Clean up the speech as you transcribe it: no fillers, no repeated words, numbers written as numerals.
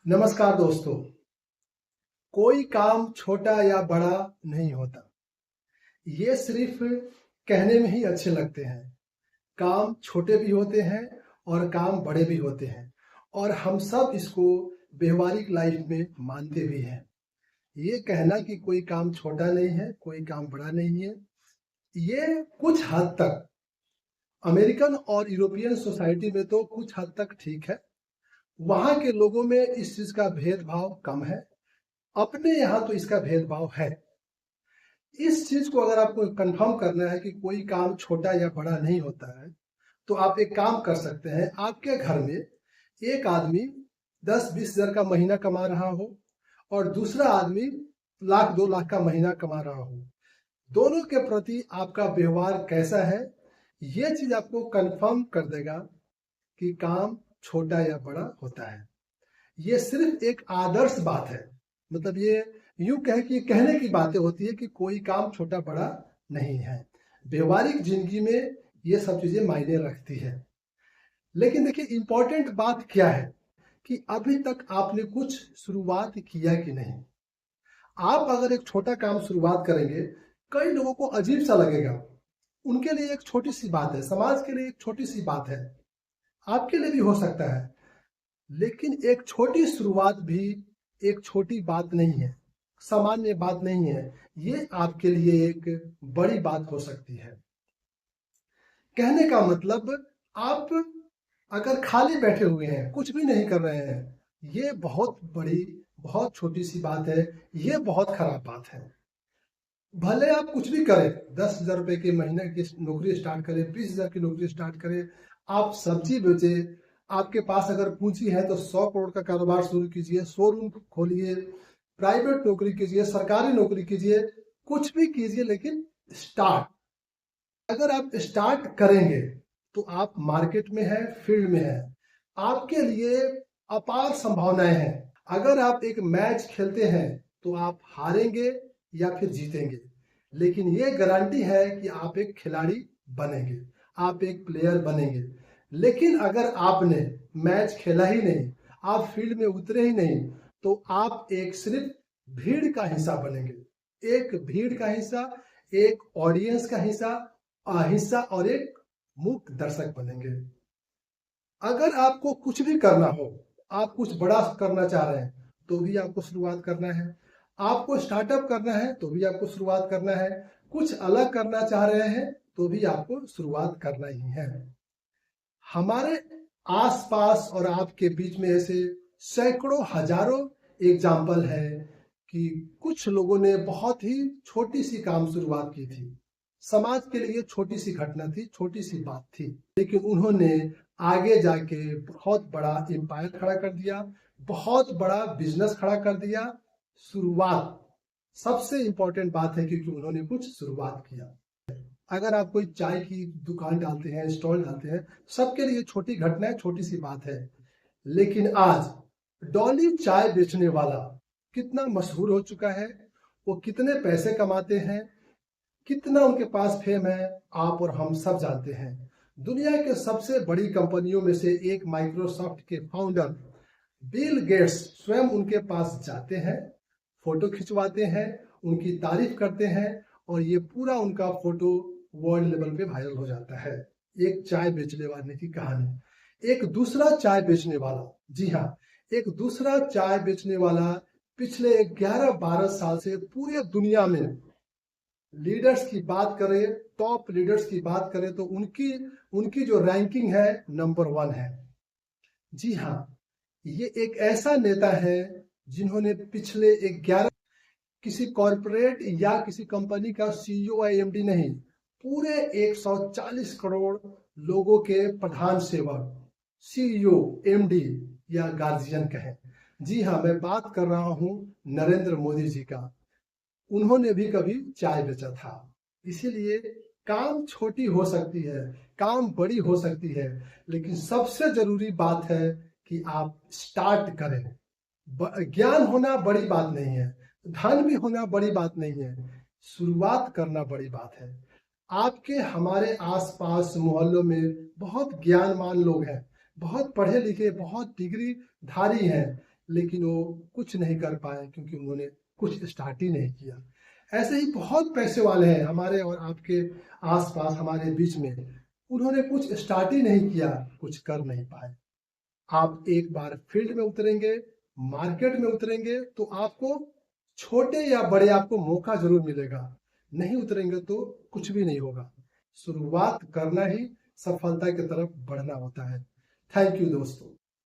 नमस्कार दोस्तों। कोई काम छोटा या बड़ा नहीं होता। ये सिर्फ कहने में ही अच्छे लगते हैं। काम छोटे भी होते हैं और काम बड़े भी होते हैं और हम सब इसको व्यवहारिक लाइफ में मानते भी हैं। ये कहना कि कोई काम छोटा नहीं है, कोई काम बड़ा नहीं है, ये कुछ हद तक अमेरिकन और यूरोपियन सोसाइटी में तो कुछ हद तक ठीक है। वहाँ के लोगों में इस चीज़ का भेदभाव कम है। अपने यहाँ तो इसका भेदभाव है। इस चीज को अगर आपको कंफर्म करना है कि कोई काम छोटा या बड़ा नहीं होता है, तो आप एक काम कर सकते हैं। आपके घर में एक आदमी 10-20 हजार का महीना कमा रहा हो और दूसरा आदमी 1-2 लाख का महीना कमा रहा हो, दोनों के प्रति आपका व्यवहार कैसा है, ये चीज आपको कंफर्म कर देगा कि काम छोटा या बड़ा होता है। ये सिर्फ एक आदर्श बात है। मतलब ये यूं कहे कि कहने की बातें होती है कि कोई काम छोटा बड़ा नहीं है। व्यवहारिक जिंदगी में ये सब चीजें मायने रखती है। लेकिन देखिए, इंपॉर्टेंट बात क्या है कि अभी तक आपने कुछ शुरुआत किया कि नहीं। आप अगर एक छोटा काम शुरुआत करेंगे, कई लोगों को अजीब सा लगेगा। उनके लिए एक छोटी सी बात है, समाज के लिए एक छोटी सी बात है, आपके लिए भी हो सकता है। लेकिन एक छोटी शुरुआत भी एक छोटी बात नहीं है, सामान्य बात नहीं है। ये आपके लिए एक बड़ी बात हो सकती है। कहने का मतलब, आप अगर खाली बैठे हुए हैं, कुछ भी नहीं कर रहे हैं, ये बहुत बड़ी, बहुत छोटी सी बात है। ये बहुत खराब बात है। भले आप कुछ भी करें, 10,000 रुपए के महीने की नौकरी स्टार्ट करें, 20,000 की नौकरी स्टार्ट करें, आप सब्जी बेचे, आपके पास अगर पूंजी है तो 100 करोड़ का कारोबार शुरू कीजिए, शोरूम खोलिए, प्राइवेट नौकरी कीजिए, सरकारी नौकरी कीजिए, कुछ भी कीजिए, लेकिन स्टार्ट। अगर आप स्टार्ट करेंगे तो आप मार्केट में हैं, फील्ड में हैं, आपके लिए अपार संभावनाएं हैं। अगर आप एक मैच खेलते हैं तो आप हारेंगे या फिर जीतेंगे, लेकिन ये गारंटी है कि आप एक खिलाड़ी बनेंगे, आप एक प्लेयर बनेंगे। लेकिन अगर आपने मैच खेला ही नहीं, आप फील्ड में उतरे ही नहीं, तो आप एक सिर्फ भीड़ का हिस्सा बनेंगे। एक भीड़ का हिस्सा, एक ऑडियंस का हिस्सा और एक मूक दर्शक बनेंगे। अगर आपको कुछ भी करना हो, आप कुछ बड़ा करना चाह रहे हैं, तो भी आपको शुरुआत करना है। आपको स्टार्टअप करना है तो भी आपको शुरुआत करना है। कुछ अलग करना चाह रहे हैं तो भी आपको शुरुआत करना ही है। हमारे आसपास और आपके बीच में ऐसे सैकड़ों हजारों एग्जाम्पल है कि कुछ लोगों ने बहुत ही छोटी सी काम शुरुआत की थी। समाज के लिए छोटी सी घटना थी, छोटी सी बात थी, लेकिन उन्होंने आगे जाके बहुत बड़ा एम्पायर खड़ा कर दिया, बहुत बड़ा बिजनेस खड़ा कर दिया। शुरुआत सबसे इंपॉर्टेंट बात है, क्योंकि उन्होंने कुछ शुरुआत किया। अगर आप कोई चाय की दुकान डालते हैं, स्टॉल डालते हैं, सबके लिए छोटी घटना है, छोटी सी बात है। लेकिन आज डॉली चाय बेचने वाला कितना मशहूर हो चुका है, वो कितने पैसे कमाते हैं, कितना उनके पास फेम है, आप और हम सब जानते हैं। दुनिया के सबसे बड़ी कंपनियों में से एक माइक्रोसॉफ्ट के फाउंडर बिल गेट्स स्वयं उनके पास जाते हैं, फोटो खिंचवाते हैं, उनकी तारीफ करते हैं, और ये पूरा उनका फोटो वर्ल्ड लेवल पे वायरल हो जाता है। एक चाय बेचने वाले की कहानी। एक दूसरा चाय बेचने वाला, जी हाँ, एक दूसरा चाय बेचने वाला पिछले 11-12 साल से पूरे दुनिया में लीडर्स की बात करें, टॉप लीडर्स की बात करें, तो उनकी उनकी जो रैंकिंग है, नंबर 1 है। जी हाँ, ये एक ऐसा नेता है जिन्होंने पिछले 11 किसी कॉरपोरेट या किसी कंपनी का सीईओ या एमडी नहीं, पूरे 140 करोड़ लोगों के प्रधान सेवक, सीईओ, एमडी या गार्जियन कहें। जी हाँ, मैं बात कर रहा हूं नरेंद्र मोदी जी का। उन्होंने भी कभी चाय बेचा था। इसीलिए काम छोटी हो सकती है, काम बड़ी हो सकती है, लेकिन सबसे जरूरी बात है कि आप स्टार्ट करें। ज्ञान होना बड़ी बात नहीं है, धन भी होना बड़ी बात नहीं है, शुरुआत करना बड़ी बात है। आपके हमारे आसपास मोहल्लों में बहुत ज्ञानवान लोग हैं, बहुत पढ़े लिखे, बहुत डिग्री धारी हैं, लेकिन वो कुछ नहीं कर पाए क्योंकि उन्होंने कुछ स्टार्ट ही नहीं किया। ऐसे ही बहुत पैसे वाले हैं हमारे और आपके आसपास, हमारे बीच में, उन्होंने कुछ स्टार्ट ही नहीं किया, कुछ कर नहीं पाए। आप एक बार फील्ड में उतरेंगे, मार्केट में उतरेंगे, तो आपको छोटे या बड़े आपको मौका जरूर मिलेगा। नहीं उतरेंगे तो कुछ भी नहीं होगा। शुरुआत करना ही सफलता की तरफ बढ़ना होता है। थैंक यू दोस्तों।